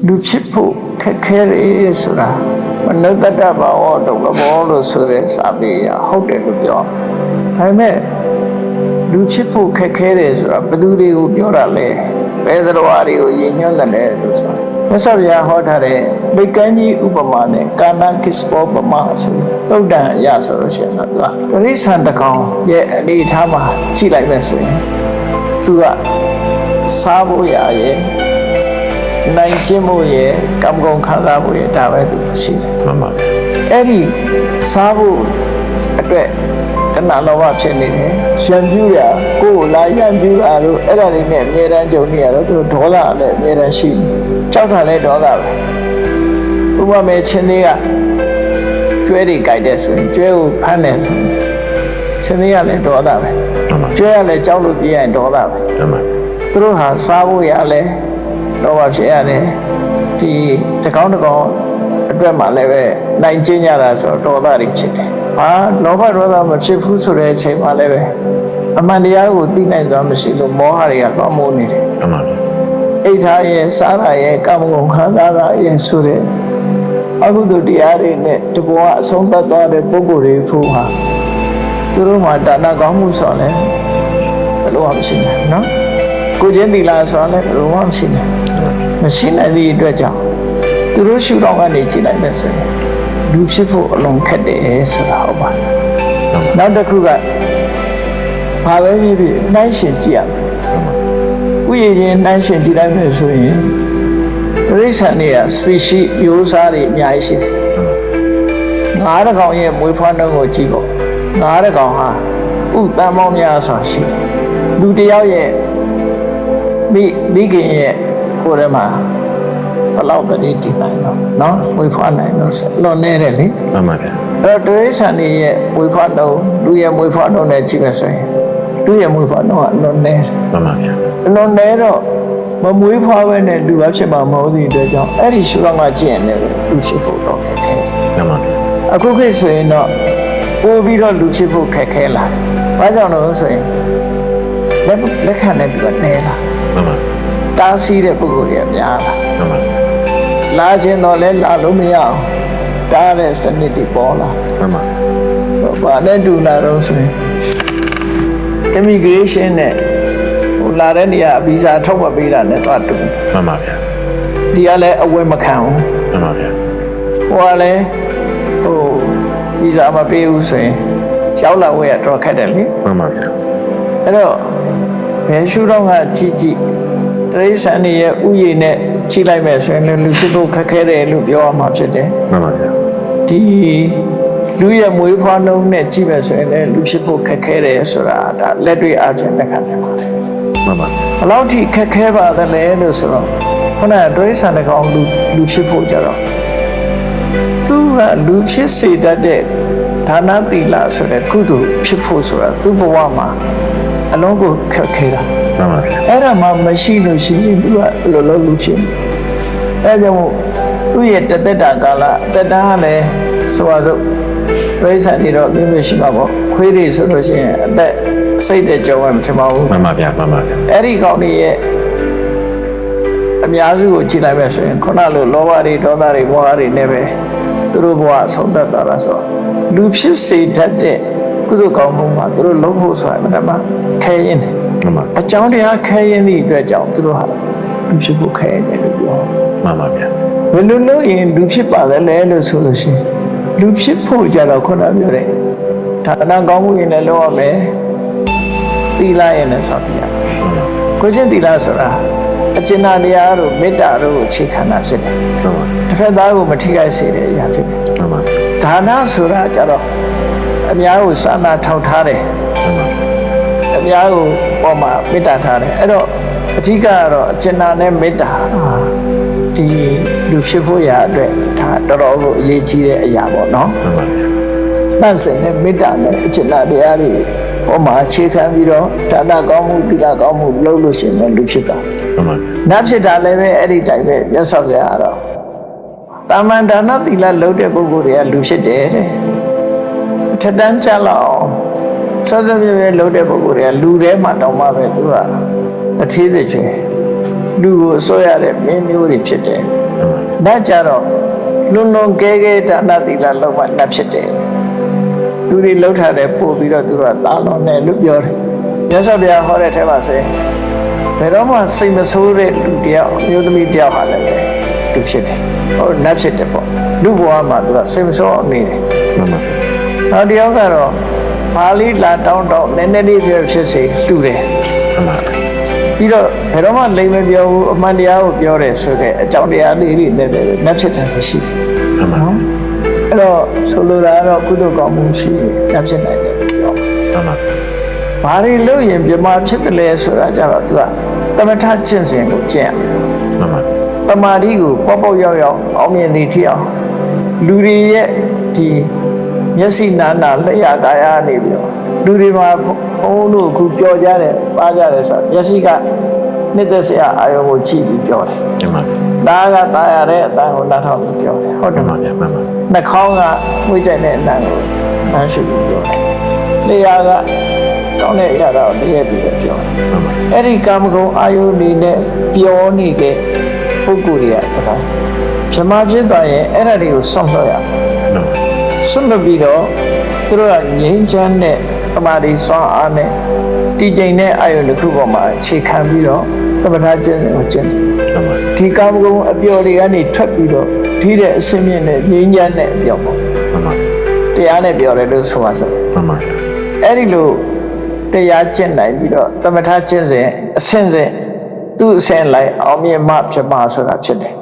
လူဖြစ်ဖို့ခက်ခဲတယ်ဆိုတာမနတ္တဘာဝတော့ဘောလို့ဆိုတဲ့စာပေရဟုတ်တယ်လို့ပြောဒါပေမဲ့လူဖြစ်ဖို့ခက်ခဲတယ်ဆိုတာဘယ်သူတွေကိုပြောတာလဲဘယ်သတော်အားတွေကိုရည်ညွှန်းတယ်လို့ဆိုတာမြတ်စွာဘုရားဟောထားတဲ့ဗိကန်းကြီးဥပမာနဲ့ကာနာကိစ္စပမာဆိုတုတ်တန်အရာဆိုလို့ရှိရင်တော့တရိษံတကောင်ရဲ့အနေထားမှာကြည့်လိုက်မယ်ဆိုရင်သူကစားဖို့ရရဲ့နိုင်ကျင့်ဖို့ရဲ့ကံကုန်ခံစားဖို့ရဲ့ဒါပဲသူရှိတယ်မှန်ပါဗျအဲ့ဒီစားဖို့အတွက်တဏှာလောဘဖြစ်နေတယ်ရံပြူရကိုယ်လာရံပြူတာလို့အဲ့ဒါတွေနဲ့အမြဲတမ်းကြုံနေရတော့သူဒေါသလည်းအမြဲတမ်းရှိတယ်ကြောက်တာလည်းဒေါသပဲဥပမာချင်းသေးကကျွဲတွေကြိုက်တဲ့ဆိုရင်ကျွဲကိုဖမ်းတယ်ဆိုရင်ချင်းသေးကလည်းဒေါသပဲကျွဲကလည်းကြောက်လို့ပြေးရင်ဒေါသပဲသူတို့ဟာစားဖို့ရလဲလောဘဖြစ်ရတယ်ဒီတကောင်းအတွက်မှလည်းပဲနိုင်ကျင့်ကြတာဆိုတော့ဒေါသတွေဖြစ်တယ်ဟာလောဘဒေါသမဖြစ်ဘူးဆိုတဲ့အချိန်မှလည်းပဲအမှန်တရားကိုသိနိုင်စွာမရှိလို့မောဟတွေကလွှမ်းမိုးနေတယ်မှန်ပါဗျအိဋ္ဌာရဲ့စားတာရဲ့ကာမဂုဏ်ခံစားတာရဲ့ဆိုတဲ့အကုသိုလ်တရားတွေနဲ့တဘောအဆုံးသတ်သွားတဲ့ပုဂ္ဂိုလ်တွေဖို့ဟာသူတို့မှာဒါနကောင်းမှုဆိုလည်းဘယ်လိုမှမရှိနိုင်ဘူးနော်ကိုချင်းသီလဆိုလည်းဘယ်လိုမှမရှိနိုင်မရှိနိုင်သည့်အတွက်ကြောင့်သူတို့ရှုထောင့်ကနေကြည့်လိုက်မယ်ဆိုရင်လူဖြစ်ဖို့အလုံးခက်တယ်ဆိုတာဟုတ်ပါနောက်တစ်ခုကဘာပဲဖြစ်ဖြစ်နှိုင်းရှင်ကြည့်ရမယ်ဥယျာဉ်ချင်းနှိုင်းရှင်ကြည့်လိုက်မယ်ဆိုရင်တိရစ္ဆာန်တွေက species မျိုးစားတွေအများကြီးရှိတယ်ငါးတကောင်ရဲ့မွေးဖွားနှုန်းကိုကြည့်ပေါ့ငါးတကောင်ဟာဥတန်ပေါင်းများစွာရှိတယ်လူတစ်ယောက်ရဲ့မိခင်ရဲ့ကိုယ်ထဲမှာဘလောက်တည်းတည်နိုင်တော့နော်ဝေဖွားနိုင်တော့လွန်နေတယ်လေမှန်ပါဗျအဲ့တော့တိရစ္ဆာန်တွေရဲ့ဝေဖွားတော့လူရဲ့ဝေဖွားတော့နဲ့ကြည့်မယ်ဆိုရင်လူရဲ့ဝေဖွားတော့လွန်နေမှန်ပါဗျလွန်နေတော့မမွေးဖွားပဲနဲ့လူကဖြစ်မှာမဟုတ်သည့်အတွက်ကြောင့်အဲ့ဒီရှုတော့မှကြည့်ရင်လည်းလူဖြစ်ဖို့တော့ခက်ခဲမှန်ပါဗျအခုခေတ်ဆိုရင်တော့ပို့ပြီးတော့လူဖြစ်ဖို့ခက်ခဲလာတယ်ဘာကြောင့်လဲဆိုရင်လက်ခံတဲ့လူကနေလာမှန်ပါတားဆီးတဲ့ပုဂ္ဂိုလ်တွေအများလားမှန်ပါလာခြင်းတော့လဲလာလို့မရအောင်တားတဲ့စနစ်တွေပေါ်လာမှန်ပါဘာနဲ့တူလာတော့ဆိုရင် immigration နဲ့ဟိုလာတဲ့နေရာဗီဇာထုတ်မပေးတာနဲ့တော့တူမှန်ပါဗျာဒီကလည်းအဝယ်မခံဘူးမှန်ပါဗျာဟိုကလည်းဟိုဗီဇာမပေးဘူးဆိုရင်ရောက်လာဝယ်ရတော့ခက်တယ်လေမှန်ပါဗျာအဲ့တော့ဘယ်ရှုတော့ကကြည့်တိရစ္ဆာန်တွေရဲ့ဥယျာဉ်နဲ့ကြည့်လိုက်မယ်ဆိုရင်လူဖြစ်ဖို့ခက်ခဲတယ်လို့ပြောရမှာဖြစ်တယ်မှန်ပါဗျာဒီလူရဲ့မွေးဖွားနှုန်းနဲ့ကြည့်မယ်ဆိုရင်လည်းလူဖြစ်ဖို့ခက်ခဲတယ်ဆိုတာဒါလက်တွေ့အားဖြင့်လက်ခံနိုင်ပါတယ်မှန်ပါဘယ်လောက်ထိခက်ခဲပါသလဲလို့ဆိုတော့ခုနကတိရစ္ဆာန်တကောင်လူဖြစ်ဖို့ကြတော့သူကလူဖြစ်စေတတ်တဲ့ဒါနသီလဆိုတဲ့ကုသိုလ်ဖြစ်ဖို့ဆိုတာသူ့ဘဝမှာအလုံးကိုခက်ခဲတာမှန်ပါဗျအဲ့ဒါမှမရှိလို့ရှိရင်သူကလောလောလူဖြစ်အဲကြောင့်သူ့ရဲ့တသက်တာကာလအသက်တာကလည်းဆိုပါစို့ပြိဿတွေတော့မျိုးမျိုးရှိမှာပေါ့ခွေးတွေဆိုလို့ရှိရင်အသက်စိတ်တဲ့ကြောင်းမှမထင်ပါဘူးမှန်ပါဗျမှန်ပါဗျအဲ့ဒီကောင်တွေရဲ့အများစုကိုကြည့်လိုက်မယ်ဆိုရင်ခုနလိုလောဘတွေဒေါသတွေမောဟတွေနဲ့ပဲသူတို့ဘဝဆုံးသက်သွားတာဆိုလူဖြစ်စေတတ်တဲ့ကုသိုလ်ကောင်းမှုမှာသူတို့လုံးဖို့ဆိုတာမှန်ခဲရင်တယ်အကြောင်းတရားခဲရင်သည့်အတွက်ကြောင့်သူတို့ဟာလူဖြစ်ဖို့ခဲရတယ်လို့ပြောမှန်ပါဗျာဘယ်လိုလို့ရင်လူဖြစ်ပါလဲလို့ဆိုလို့ရှိရင်လူဖြစ်ဖို့ကြတော့ခုနပြောတဲ့ဒါနကောင်းမှုရင်လည်းလုပ်ရမယ်သီလရင်လည်းစောင့်ရကိုချင်းသီလဆိုတာအကျဉ်းတရားတို့မေတ္တာတို့အခြေခံတာဖြစ်တယ်ဟုတ်ပါတစ်ဖက်သားကိုမထိခိုက်စေတဲ့အရာဖြစ်တယ်ဟုတ်ပါဒါနဆိုတာကြတော့အများကိုစာနာထောက်ထားတယ်အများကိုပေါ်မှာမေတ္တာထားတယ်အဲ့တော့အဓိကကတော့အကျဉ်းနဲ့မေတ္တာဒီလူဖြစ်ဖို့ရာအတွက်ဒါတော်တော်ကိုအရေးကြီးတဲ့အရာပေါ့နော်တန့်စင်တဲ့မေတ္တာနဲ့အကျဉ်းတရားတွေပေါ်မှာအခြေခံပြီးတော့ဒါနကောင်းမှုသီလကောင်းမှုလုပ်လို့ရှိရင်လူဖြစ်တာနတ်ဖြစ်တာလည်းပဲအဲ့ဒီတိုင်းပဲမြတ်စွာဘုရားကတော့တာမန်ဒါနသီလလုပ်တဲ့ပုဂ္ဂိုလ်တွေကလူဖြစ်တယ်တဲ့ထက်တန်းကြလောက်စောစောပြည့်ပြည့်လုပ်တဲ့ပုဂ္ဂိုလ်တွေကလူထဲမှာတောင်မှပဲသူကတထေးစိတ်ချွေလူကိုအစိုးရတဲ့မင်းမျိုးတွေဖြစ်တယ် နတ်ကြတော့လွန်လွန်ကဲကဲဒါနသီလလောက်မှနတ်ဖြစ်တယ်လူတွေလှုပ်ထားတယ်ပို့ပြီးတော့သူတို့ကသာလွန်တယ်လို့ပြောတယ်မြတ်စွာဘုရားဟောတဲ့ထဲမှာဆိုရင်ဘယ်တော့မှစိတ်မဆိုးတဲ့လူတယောက်မျိုးသမီးတယောက်ဟာလည်းလူဖြစ်တယ်ဟောနတ်ဖြစ်တယ်ပေါ့လူဘဝမှာသူကစိတ်မဆိုးနေတယ်နောက်တယောက်ကတော့ပါဠိလာတောင်းနည်းနည်းလေးဖြစ်စေလှူတယ်ပြီးတော့ဘယ်တော့မှလိမ်မပြောဘူးအမှန်တရားကိုပြောတယ်ဆိုတဲ့အကြောင်းတရားလေးတွေနဲ့နတ်ဖြစ်တယ်ရှိတယ်နော်အဲ့တော့ဆိုလိုတာကတော့ကုသိုလ်ကောင်းမှုရှိတယ်နတ်ဖြစ်နိုင်တယ်ပြောဘာတွေလို့ရင်ပြမဖြစ်တယ်လဲဆိုတာကြတော့သူကသမထကျင့်စဉ်ကိုကျင့်ရတယ်တမာတိကိုပေါ့ရောက်အောင်မြင်နေထီအောင်လူတွေရဲ့ဒီမျက်စိနာနာလက်ရကာယနေပြီးတော့လူတွေမှာဘုန်းတို့အခုပြောကြတယ်ပါကြတယ်ဆိုမျက်စိကနှစ်သက်စရာအာယုံကိုကြည့်ပြီးပြောတယ်တင်ပါဗျာဒါကตายရတဲ့အတန်ကိုနားထောင်ပြီးပြောတယ်ဟုတ်တယ်ပါဗျာမှန်ပါနှာခေါင်းကမွေးကြိုက်တဲ့အတန်ကိုနှမ်းရှုပြီးပြောတယ်လျှာကကောင်းတဲ့အရာတော့တည့်ရပြီးပြောတယ်အဲ့ဒီကာမဂုဏ်အာယုန်တွေနဲ့ပြောနေတဲ့ပုဂ္ဂိုလ်တွေကဗမာဖြစ်သွားရင်အဲ့ဒါတွေကိုဆွန့်လွှတ်ရဆွန့်လွှတ်ပြီးတော့သူတို့ကငြိမ်းချမ်းတဲ့တမာတိစွမ်းအားနဲ့တည်ကျိန်တဲ့အာယုန်တစ်ခုပေါ်မှာအခြေခံပြီးတော့သမထကျင့်စဉ်ကိုကျင့်တယ်ဒီကာမဂုဏ်အပျော်တွေကနေထွက်ပြီးတော့ဒီတဲ့အစင်းမြင့်နဲ့ငြိမ်းချမ်းတဲ့အပျော်ပေါ့တရားနဲ့ပြောတယ်လို့ဆိုပါစို့အဲ့ဒီလိုတရားကျင့်နိုင်ပြီးတော့သမထကျင့်စဉ်အစဉ်စဉ်သူ့အစဉ်လိုက်အောင်မြင်မှဖြစ်ပါဆိုတာဖြစ်တယ်